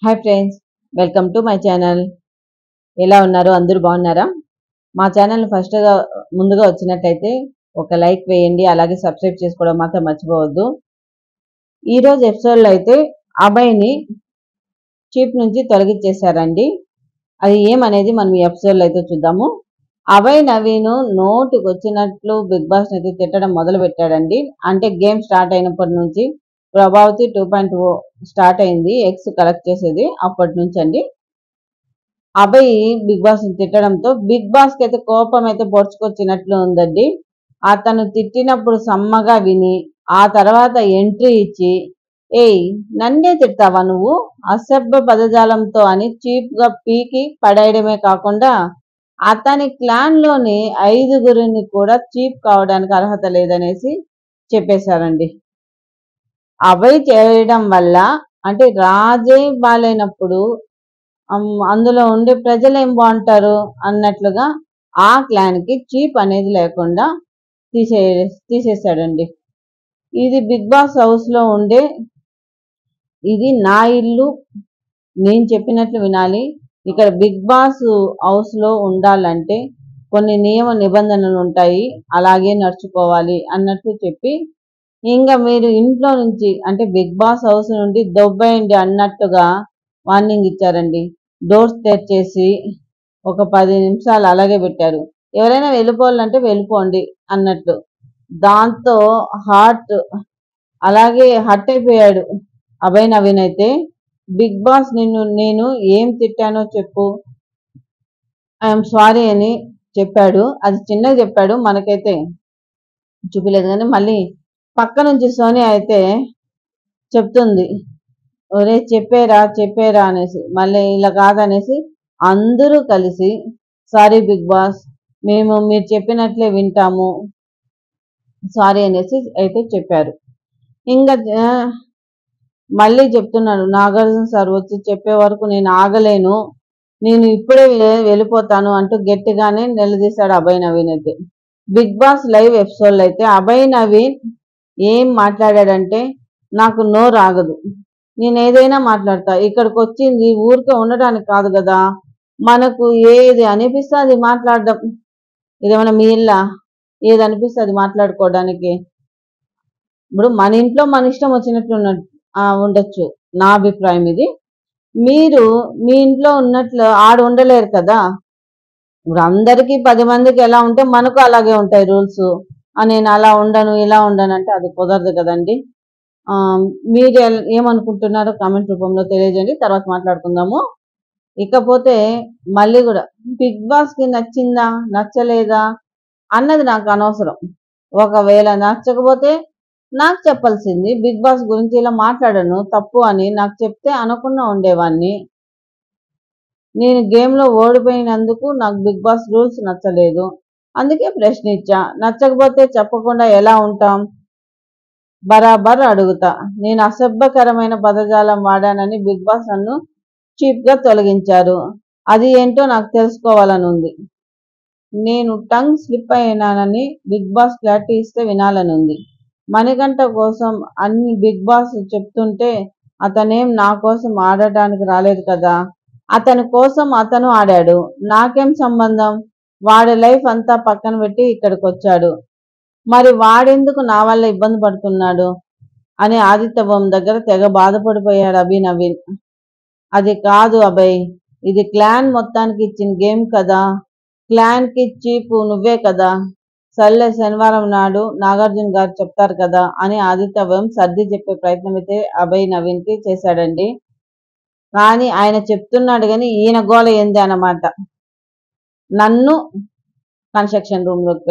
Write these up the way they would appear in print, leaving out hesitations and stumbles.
Hi friends, welcome to my channel. ఎలా ఉన్నారు? అందరూ బాగున్నారా? మా ఛానల్ ముందుగా వచ్చినట్లయితే ఒక లైక్ వేయండి, అలాగే సబ్స్క్రైబ్ చేసుకోవడం మాత్రం మర్చిపోవద్దు. ఈరోజు ఎపిసోడ్లో అయితే అభయ్ని చీఫ్ నుంచి తొలగించేశారండి. అది ఏమనేది మనం ఈ ఎపిసోడ్లో అయితే చూద్దాము. అభయ్ నవీన్ నోటికి వచ్చినట్లు బిగ్ బాస్ అయితే తిట్టడం మొదలు పెట్టాడండి. అంటే గేమ్ స్టార్ట్ అయినప్పటి నుంచి ప్రభావతి 2.0 స్టార్ట్ అయింది, ఎక్స్ కలెక్ట్ చేసేది అప్పటి నుంచి అండి. అభయ్ బిగ్ బాస్ తిట్టడంతో బిగ్ బాస్ కి అయితే కోపం అయితే పొడుచుకొచ్చినట్లు ఉందండి. అతను తిట్టినప్పుడు సమ్మగా విని ఆ తర్వాత ఎంట్రీ ఇచ్చి, ఏయ్ నన్నే తిడతావా నువ్వు అసభ్య పదజాలంతో అని చీప్ గా పీకి పడేయడమే కాకుండా అతని క్లాన్ లోని 5గురిని కూడా చీప్ కావడానికి అర్హత లేదనేసి చెప్పేశారండి. అభయ్ చేయడం వల్ల అంటే రాజే బాలేనప్పుడు అందులో ఉండే ప్రజలు ఏం బాగుంటారు అన్నట్లుగా ఆ క్లాన్ కి చీప్ అనేది లేకుండా తీసేసాడండి. ఇది బిగ్ బాస్ హౌస్ లో ఉండే, ఇది నా ఇల్లు, నేను చెప్పినట్లు వినాలి. ఇక్కడ బిగ్ బాస్ హౌస్ లో ఉండాలంటే కొన్ని నియమ నిబంధనలు ఉంటాయి, అలాగే నడుచుకోవాలి అన్నట్టు చెప్పి ఇంకా మీరు ఇంట్లో నుంచి అంటే బిగ్ బాస్ హౌస్ నుండి దొబ్బేయండి అన్నట్టుగా వార్నింగ్ ఇచ్చారండి. డోర్స్ తెరిచేసి ఒక 10 నిమిషాలు అలాగే పెట్టారు. ఎవరైనా వెళ్ళిపోవాలంటే వెళ్ళిపోండి అన్నట్టు. దాంతో అలాగే హర్ట్ అయిపోయాడు అభయ్ నవీన్ అయితే. బిగ్ బాస్ నేను ఏం తిట్టానో చెప్పు, ఐఎమ్ సారీ అని చెప్పాడు. అది చిన్నగా చెప్పాడు, మనకైతే చూపిలేదు. కానీ మళ్ళీ పక్క నుంచి సోనియా అయితే చెప్తుంది, ఒరే చెప్పేరా అనేసి. మళ్ళీ ఇలా కాదనేసి అందరూ కలిసి సారీ బిగ్ బాస్, మేము మీరు చెప్పినట్లే వింటాము, సారీ అనేసి అయితే చెప్పారు. ఇంకా మళ్ళీ చెప్తున్నాడు, నాగార్జున సార్ వచ్చి చెప్పే వరకు నేను ఆగలేను, నేను ఇప్పుడే వెళ్ళిపోతాను అంటూ గట్టిగానే నిలదీశాడు అభయ్ నవీన్ అయితే. బిగ్ బాస్ లైవ్ ఎపిసోడ్లో అయితే అభయ్ నవీన్ ఏం మాట్లాడాడంటే, నాకు నోరు ఆగదు, నేను ఏదైనా మాట్లాడతా, ఇక్కడికి వచ్చింది ఊరికే ఉండడానికి కాదు కదా, మనకు ఏది అనిపిస్తే అది మాట్లాడడం, ఇదేమైనా మీ ఇల్లా ఏది అనిపిస్తే అది మాట్లాడుకోవడానికి? ఇప్పుడు మన ఇంట్లో మన ఇష్టం వచ్చినట్లు ఉండొచ్చు, నా అభిప్రాయం ఇది. మీరు మీ ఇంట్లో ఉన్నట్లు ఆడ ఉండలేరు కదా. ఇప్పుడు అందరికీ 10 మందికి ఎలా ఉంటే మనకు అలాగే ఉంటాయి రూల్స్. నేను అలా ఉండను ఇలా ఉండను అంటే అది కుదరదు కదండి. మీరు ఏమనుకుంటున్నారో కామెంట్ రూపంలో తెలియజేయండి, తర్వాత మాట్లాడుకుందాము. ఇకపోతే మళ్ళీ కూడా బిగ్ బాస్ కి నచ్చిందా నచ్చలేదా అన్నది నాకు అనవసరం. ఒకవేళ నచ్చకపోతే నాకు చెప్పాల్సింది, బిగ్ బాస్ గురించి ఇలా మాట్లాడను తప్పు అని నాకు చెప్తే అనకుండా ఉండేవాడిని. నేను గేమ్లో ఓడిపోయినందుకు నాకు బిగ్ బాస్ రూల్స్ నచ్చలేదు, అందుకే ప్రశ్నించా. నచ్చకపోతే చెప్పకుండా ఎలా ఉంటాం? బరాబర్ అడుగుతా, నేను అసభ్యకరమైన పదజాలం వాడానని బిగ్ బాస్ నన్ను చీప్గా తొలగించారు, అది ఏంటో నాకు తెలుసుకోవాలని ఉంది. నేను టంగ్ స్లిప్ అయినానని బిగ్ బాస్ క్లారిటీ ఇస్తే వినాలని ఉంది. మణికంఠ కోసం అన్ని బిగ్ బాస్ చెప్తుంటే అతనేం నా కోసం ఆడటానికి రాలేదు కదా, అతని కోసం అతను ఆడాడు, నాకేం సంబంధం? వాడి లైఫ్ అంతా పక్కన పెట్టి ఇక్కడికి వచ్చాడు, మరి వాడెందుకు నా వల్ల ఇబ్బంది పడుతున్నాడు అని ఆదిత్యభం దగ్గర తెగ బాధపడిపోయాడు నవీన్. అది కాదు అభయ్, ఇది క్లాన్ మొత్తానికి ఇచ్చిన గేమ్ కదా, క్లాన్ కి చీపు నువ్వే కదా, సర్లే శనివారం నాడు నాగార్జున గారు చెప్తారు కదా అని ఆదిత్యభం సర్ది చెప్పే ప్రయత్నం అయితే అభయ్ నవీన్ కి చేశాడండి. కానీ ఆయన చెప్తున్నాడు కానీ ఈయన గోల ఏంది అన్నమాట. నన్ను కన్స్ట్రక్షన్ రూమ్ లోకి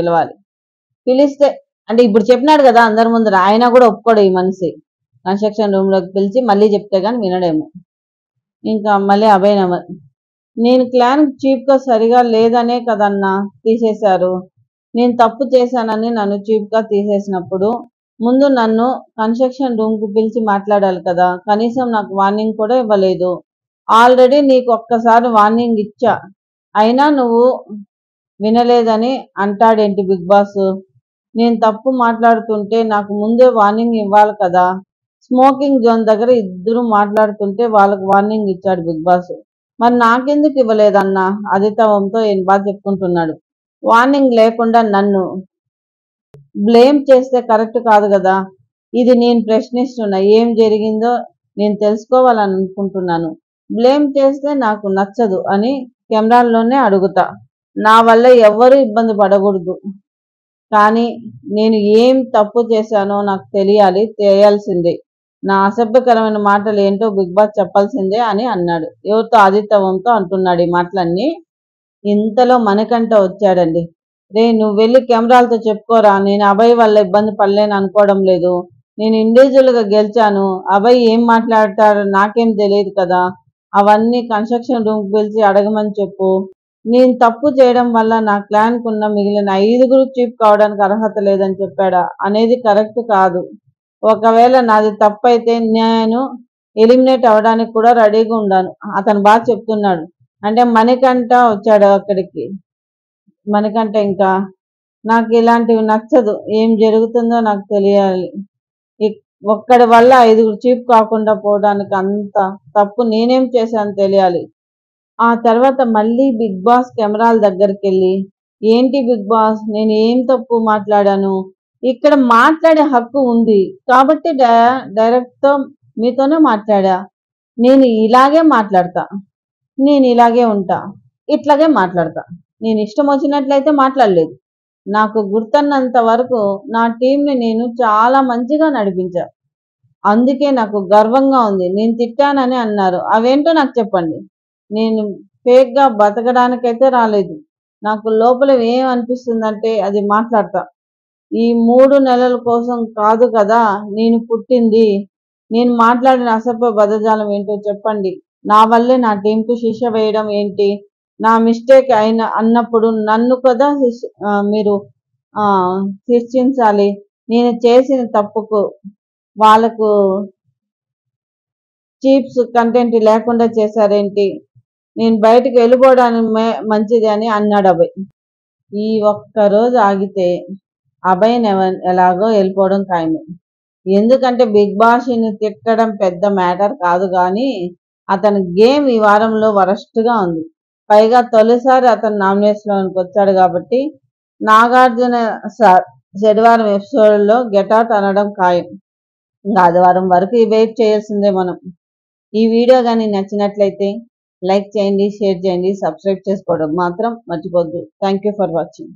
పిలిస్తే అంటే ఇప్పుడు చెప్పినాడు కదా అందరి ముందర, ఆయన కూడా ఒప్పుకోడు ఈ మనిషి. కన్స్ట్రక్షన్ రూమ్ లోకి పిలిచి మళ్ళీ చెప్తే కానీ వినడేమో. ఇంకా మళ్ళీ అభయ్ నవీన్, నేను క్లాన్ చీప్ గా సరిగా లేదనే కదన్నా తీసేశారు, నేను తప్పు చేశానని నన్ను చీప్ గా తీసేసినప్పుడు ముందు నన్ను కన్స్ట్రక్షన్ రూమ్ కు పిలిచి మాట్లాడాలి కదా, కనీసం నాకు వార్నింగ్ కూడా ఇవ్వలేదు. ఆల్రెడీ నీకు ఒక్కసారి వార్నింగ్ ఇచ్చా, అయినా నువ్వు వినలేదని అంటాడేంటి బిగ్ బాస్? నేను తప్పు మాట్లాడుతుంటే నాకు ముందే వార్నింగ్ ఇవ్వాలి కదా, స్మోకింగ్ జోన్ దగ్గర ఇద్దరు మాట్లాడుతుంటే వాళ్ళకు వార్నింగ్ ఇచ్చాడు బిగ్ బాస్. మరి నాకెందుకు ఇవ్వలేదన్నా ఆదిత్యవంతో బాగా చెప్పుకుంటున్నాడు. వార్నింగ్ లేకుండా నన్ను బ్లేమ్ చేస్తే కరెక్ట్ కాదు కదా. ఇది నేను ప్రశ్నిస్తున్నా. ఏం జరిగిందో నేను తెలుసుకోవాలని అనుకుంటున్నాను. బ్లేమ్ చేస్తే నాకు నచ్చదు అని కెమెరాల్లోనే అడుగుతా. నా వల్ల ఎవ్వరూ ఇబ్బంది పడకూడదు. కానీ నేను ఏం తప్పు చేశానో నాకు తెలియాల్సిందే. నా అసభ్యకరమైన మాటలు ఏంటో బిగ్ బాస్ చెప్పాల్సిందే అని అన్నాడు. ఎవరితో? ఆదిత్యవంతో అంటున్నాడు ఈ మాటలన్నీ. ఇంతలో మణికంఠ వచ్చాడండి. రే, నువ్వు వెళ్ళి కెమెరాలతో చెప్పుకోరా, నేను అభయ్ వల్ల ఇబ్బంది పడలేను అనుకోవడం లేదు. నేను ఇండివిజువల్గా గెలిచాను. అభయ్ ఏం మాట్లాడతాడో నాకేం తెలియదు కదా. అవన్నీ కన్స్ట్రక్షన్ రూమ్కి పిలిచి అడగమని చెప్పు. నేను తప్పు చేయడం వల్ల నా క్లాన్కు ఉన్న మిగిలిన 5 చీఫ్ కావడానికి అర్హత లేదని చెప్పాడా అనేది కరెక్ట్ కాదు. ఒకవేళ నాది తప్పు అయితే నేను ఎలిమినేట్ అవ్వడానికి కూడా రెడీగా ఉన్నాను. అతను బాగా చెప్తున్నాడు. అంటే మణికంఠ వచ్చాడు అక్కడికి. మణికంఠ ఇంకా నాకు ఇలాంటివి నచ్చదు. ఏం జరుగుతుందో నాకు తెలియాలి. ఒక్కడి వల్ల 5 చీఫ్ కాకుండా పోవడానికి అంత తప్పు నేనేం చేశాను తెలియాలి. ఆ తర్వాత మళ్ళీ బిగ్ బాస్ కెమెరాల దగ్గరికి వెళ్ళి, ఏంటి బిగ్ బాస్, నేను ఏం తప్పు మాట్లాడాను? ఇక్కడ మాట్లాడే హక్కు ఉంది కాబట్టి డైరెక్ట్తో మీతోనే మాట్లాడా. నేను ఇలాగే మాట్లాడతా, నేను ఇలాగే ఉంటా, ఇట్లాగే మాట్లాడతా. నేను ఇష్టం వచ్చినట్లయితే మాట్లాడలేదు. నాకు గుర్తున్నంత వరకు నా టీంని నేను చాలా మంచిగా నడిపించా. అందుకే నాకు గర్వంగా ఉంది. నేను తిట్టానని అన్నారు, అవేంటో నాకు చెప్పండి. నేను ఫేక్గా బతకడానికైతే రాలేదు. నాకు లోపల ఏం అనిపిస్తుందంటే అది మాట్లాడతా. ఈ 3 నెలల కోసం కాదు కదా నేను పుట్టింది. నేను మాట్లాడిన అసభ్య పదజాలం ఏంటో చెప్పండి. నా వల్లే నా టీంకు శిక్ష వేయడం ఏంటి? నా మిస్టేక్ అన్నప్పుడు నన్ను కదా మీరు శిక్షించాలి. నేను చేసిన తప్పుకు వాళ్ళకు చీప్స్ కంటెంట్ లేకుండా చేశారేంటి? నేను బయటకు వెళ్ళిపోవడానికి మంచిది అని అన్నాడు అభయ్. ఈ ఒక్కరోజు ఆగితే అభయ్ ఎలాగో వెళ్ళిపోవడం ఖాయమే. ఎందుకంటే బిగ్ బాస్ని తిట్టడం పెద్ద మ్యాటర్ కాదు, కానీ అతని గేమ్ ఈ వారంలో వరస్ట్గా ఉంది. పైగా తొలిసారి అతను నామినేషన్లోకి వచ్చాడు కాబట్టి నాగార్జున సార్ శనివారం ఎపిసోడ్లో గెట్అవుట్ అనడం ఖాయం. ఇంకా ఆదివారం వరకు వెయిట్ చేయాల్సిందే మనం. ఈ వీడియో కానీ నచ్చినట్లయితే లైక్ చేయండి, షేర్ చేయండి, సబ్స్క్రైబ్ చేసుకోవడం మాత్రం మర్చిపోద్దు. Thank you for watching.